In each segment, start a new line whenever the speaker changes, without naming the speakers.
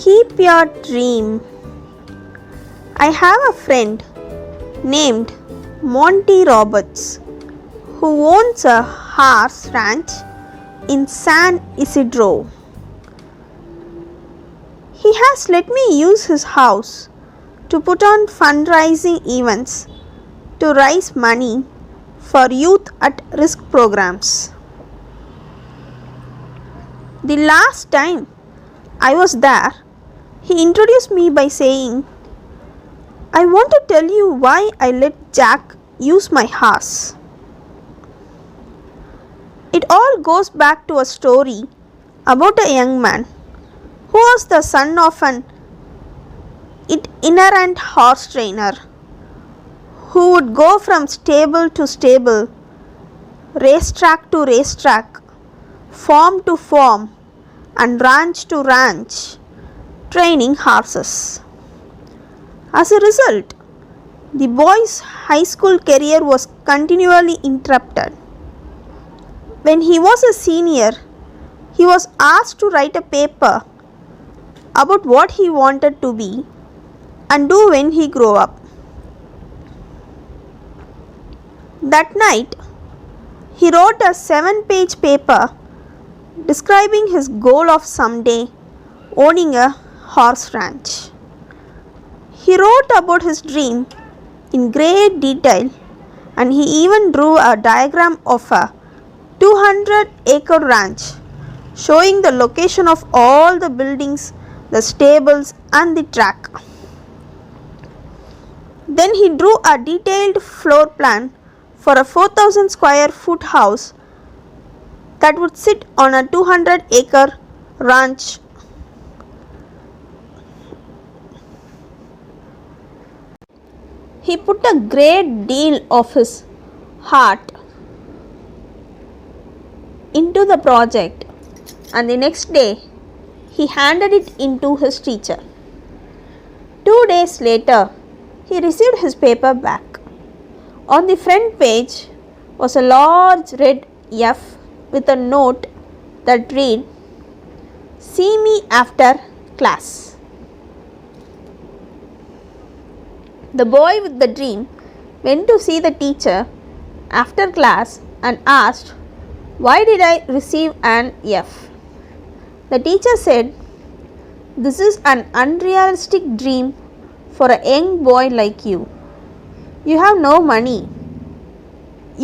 Keep your dream. I have a friend named Monty Roberts who owns a horse ranch in San Isidro. He has let me use his house to put on fundraising events to raise money for youth at risk programs. The last time I was there, he introduced me by saying, "I want to tell you why I let Jack use my horse." It all goes back to a story about a young man who was the son of an itinerant horse trainer who would go from stable to stable, racetrack to racetrack, farm to farm, and ranch to ranch, training horses. As a result, the boy's high school career was continually interrupted. When he was a senior, he was asked to write a paper about what he wanted to be and do when he grew up. That night, he wrote a 7-page paper describing his goal of someday owning a horse ranch. He wrote about his dream in great detail, and he even drew a diagram of a 200-acre ranch showing the location of all the buildings, the stables, and the track. Then he drew a detailed floor plan for a 4,000 square foot house that would sit on a 200-acre ranch. He put a great deal of his heart into the project, and the next day he handed it in to his teacher. 2 days later, he received his paper back. On the front page was a large red F with a note that read, "See me after class." The boy with the dream went to see the teacher after class and asked, "Why did I receive an F?" The teacher said, "This is an unrealistic dream for a young boy like you. You have no money.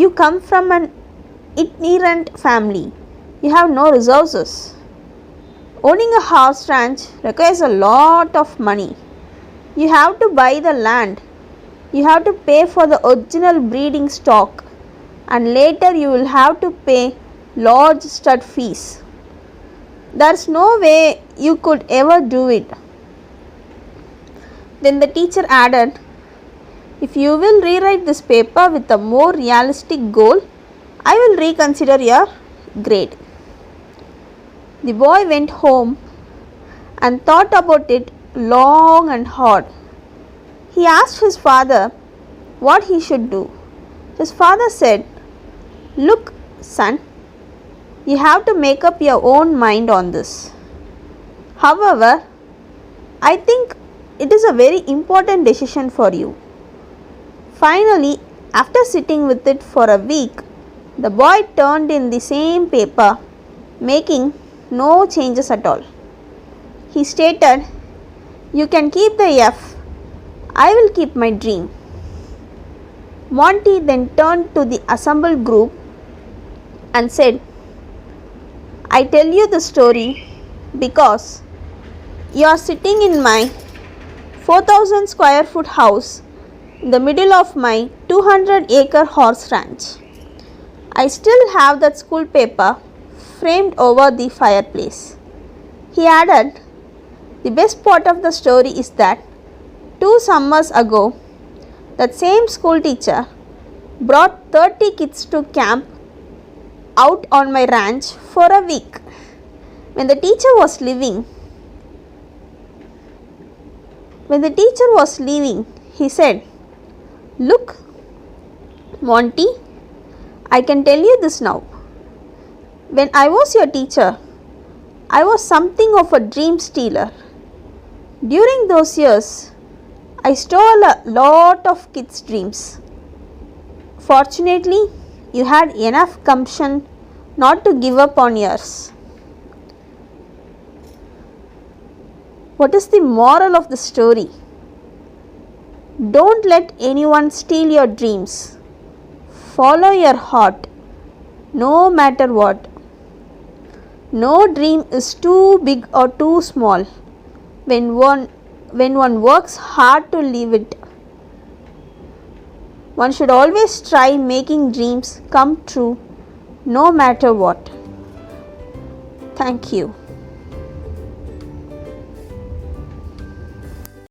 You come from an itinerant family. You have no resources. Owning a horse ranch requires a lot of money. You have to buy the land. You have to pay for the original breeding stock, and later you will have to pay large stud fees. There's no way you could ever do it." Then the teacher added, "If you will rewrite this paper with a more realistic goal, I will reconsider your grade." The boy went home and thought about it long and hard. He asked his father what he should do. His father said, "Look, son, you have to make up your own mind on this. However, I think it is a very important decision for you." Finally, after sitting with it for a week, the boy turned in the same paper, making no changes at all. He stated, "You can keep the F. I will keep my dream." Monty then turned to the assembled group and said, "I tell you the story because you are sitting in my 4,000 square foot house in the middle of my 200-acre horse ranch. I still have that school paper framed over the fireplace." He added, "The best part of the story is that 2 summers ago, that same school teacher brought 30 kids to camp out on my ranch for a week. When the teacher was leaving, he said, 'Look, Monty, I can tell you this now. When I was your teacher, I was something of a dream stealer. During those years, I stole a lot of kids' dreams. Fortunately, you had enough gumption not to give up on yours. What is the moral of the story? Don't let anyone steal your dreams. Follow your heart, no matter what. No dream is too big or too small when one works hard to live it. One should always try making dreams come true no matter what. Thank you.